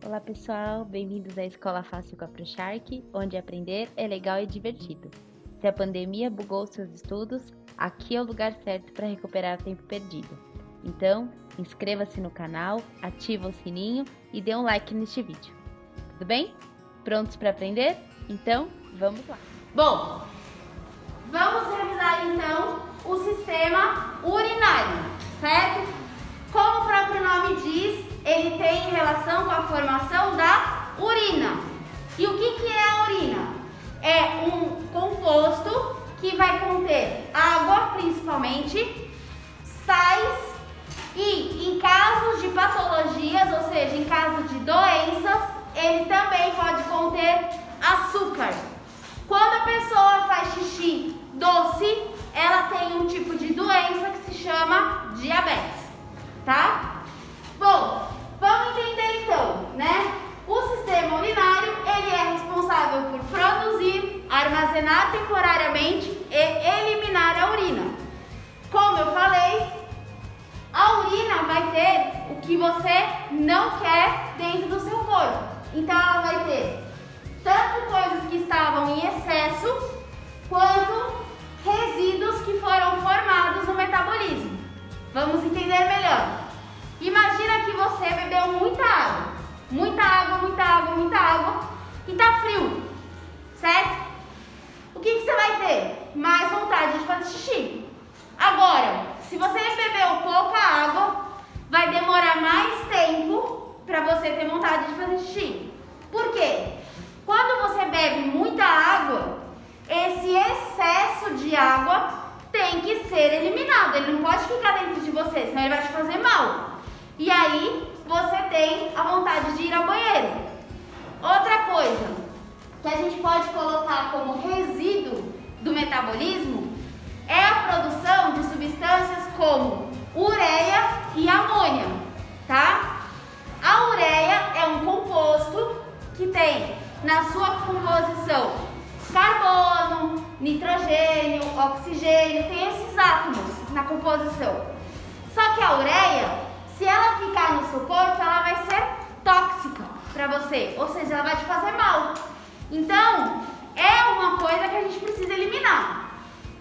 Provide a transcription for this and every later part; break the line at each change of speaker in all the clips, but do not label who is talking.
Olá pessoal, bem-vindos à Escola Fácil com a ProShark, onde aprender é legal e divertido. Se a pandemia bugou seus estudos, aqui é o lugar certo para recuperar o tempo perdido. Então, inscreva-se no canal, ativa o sininho e dê um like neste vídeo. Tudo bem? Prontos para aprender? Então, vamos lá!
Bom, vamos revisar então o sistema urinário, certo? Como o próprio nome diz, ele tem relação com a formação da urina. E o que é a urina? É um composto que vai conter água, principalmente, sais e, em casos de patologias, ou seja, em caso de doenças, ele também pode conter açúcar. Quando a pessoa faz xixi doce, ela tem um tipo de doença que se chama diabetes, tá? Bom, vamos entender então, né? O sistema urinário, ele é responsável por produzir, armazenar temporariamente e eliminar a urina. Como eu falei, a urina vai ter o que você não quer dentro do seu corpo. Então ela vai ter tanto coisas que estavam em excesso, quanto resíduos que foram formados no metabolismo. Vamos entender melhor. Imagina que você bebeu muita água, e tá frio, certo? O que você vai ter? Mais vontade de fazer xixi. Agora, se você bebeu pouca água, vai demorar mais tempo para você ter vontade de fazer xixi. Por quê? Quando você bebe muita água, esse excesso de água tem que ser eliminado. Ele não pode ficar dentro de você, senão ele vai te fazer mal. E aí, você tem a vontade de ir ao banheiro. Outra coisa que a gente pode colocar como resíduo do metabolismo é a produção de substâncias como ureia e amônia, tá? A ureia é um composto que tem na sua composição carbono, nitrogênio, oxigênio, tem esses átomos na composição. Só que a ureia, se ela ficar no seu corpo, ela vai ser tóxica para você, ou seja, ela vai te fazer mal. Então, é uma coisa que a gente precisa eliminar.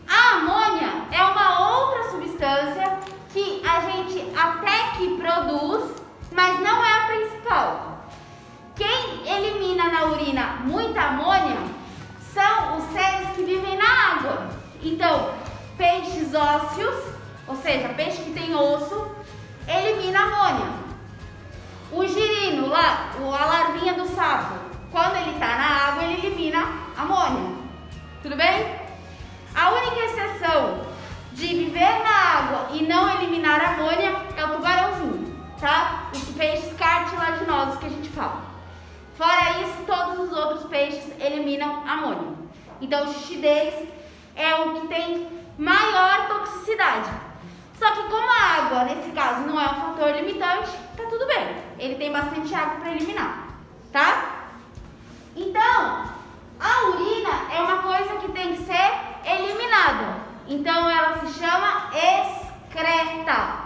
A amônia é uma outra substância que a gente até que produz, mas não é a principal. Quem elimina na urina muita amônia são os seres que vivem na água. Então, peixes ósseos, ou seja, peixe que tem osso, elimina amônia. O girino lá, a larvinha do sapo, quando ele está na água, ele elimina amônia. Tudo bem? A única exceção de viver na água e não eliminar amônia é o tubarãozinho, tá? Os peixes cartilaginosos que a gente fala. Fora isso, todos os outros peixes eliminam amônia. Então, o xixi deles é o que tem maior toxicidade. Só que como a água, nesse caso, não é um fator limitante, tá tudo bem. Ele tem bastante água para eliminar, tá? Então, a urina é uma coisa que tem que ser eliminada. Então, ela se chama excreta.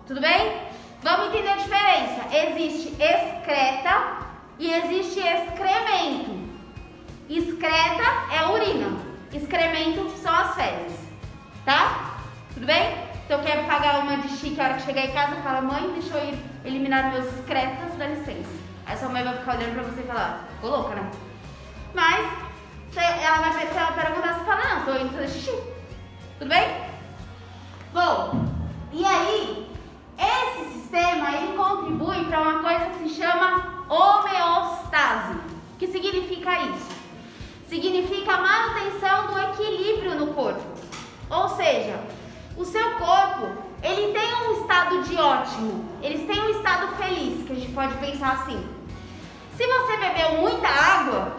Tudo bem? Vamos entender a diferença. Existe excreta e existe excremento. Excreta é urina. Excremento são as fezes. Tá? Tudo bem? Então, quer pagar uma de chique a hora que chegar em casa, fala: mãe, deixa eu ir eliminar meus excretas, dá licença. Aí sua mãe vai ficar olhando pra você e falar: ficou louca, né? Mas, se ela perguntar, você fala: não, tô indo fazer xixi. Tudo bem? Bom, e aí, esse sistema, ele contribui para uma coisa que se chama homeostase. O que significa isso? Significa a manutenção do equilíbrio no corpo. Ou seja, o seu corpo, ele tem um estado de ótimo, eles têm um estado feliz, que a gente pode pensar assim. Se você bebeu muita água,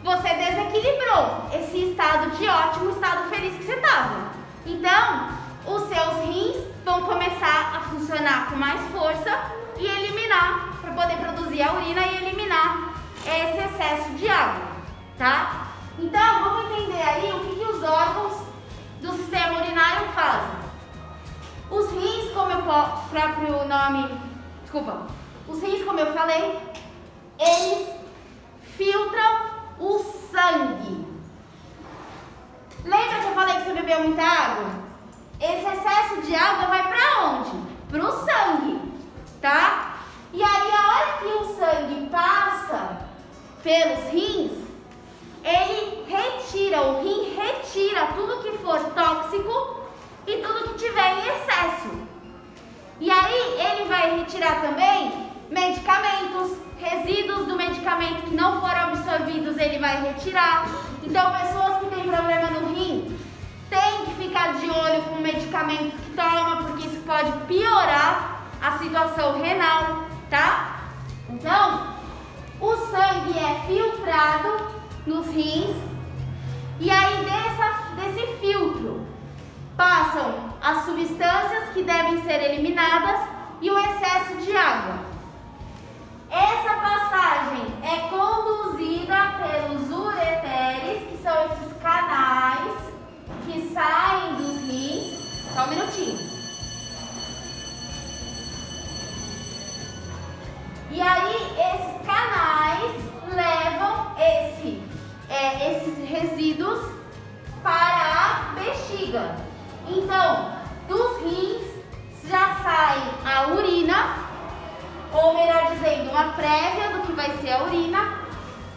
você desequilibrou esse estado de ótimo, estado feliz que você estava. Então, os seus rins vão começar a funcionar com mais força e eliminar, para poder produzir a urina e eliminar esse excesso de água, tá? Então, vamos entender aí o que os órgãos do sistema urinário fazem. Os rins, como o próprio nome, os rins, como eu falei, eles filtram o sangue. Lembra que eu falei que você bebeu muita água? Esse excesso de água vai para onde? Para o sangue, tá? E aí, a hora que o sangue passa pelos rins, o rim retira tudo que for tóxico e tudo que tiver em excesso. E aí, ele vai retirar também medicamentos, resíduos do medicamento que não foram absorvidos, ele vai retirar. Então, pessoas que têm problema no rim, tem que ficar de olho com medicamentos que toma, porque isso pode piorar a situação renal, tá? Então, o sangue é filtrado nos rins e aí desse filtro passam as substâncias que devem ser eliminadas e o excesso de água. Essa passagem é conduzida pelos ureteres, que são esses canais que saem dos rins. Só um minutinho. E aí, esses canais levam esses resíduos para a bexiga. Então, dos rins já sai a urina, ou melhor dizendo, uma prévia do que vai ser a urina.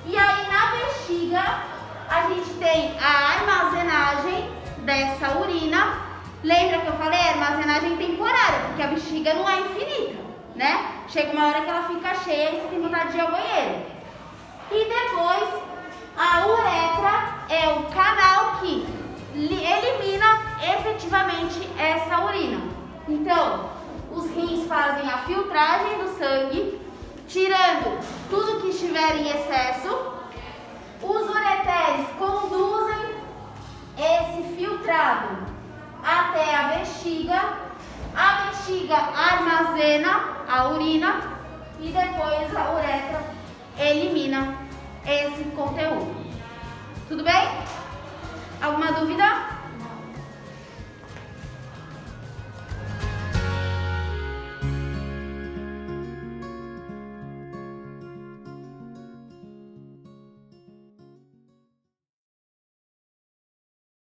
E aí, na bexiga, a gente tem a armazenagem dessa urina. Lembra que eu falei? Armazenagem temporária, porque a bexiga não é infinita, né? Chega uma hora que ela fica cheia e você tem vontade de ir ao banheiro. E depois, a uretra é o canal que elimina efetivamente essa urina. Então, os rins fazem a filtragem do sangue, tirando tudo que estiver em excesso. Os ureteres conduzem esse filtrado até a bexiga. A bexiga armazena a urina e depois a uretra elimina esse conteúdo. Tudo bem? Alguma dúvida?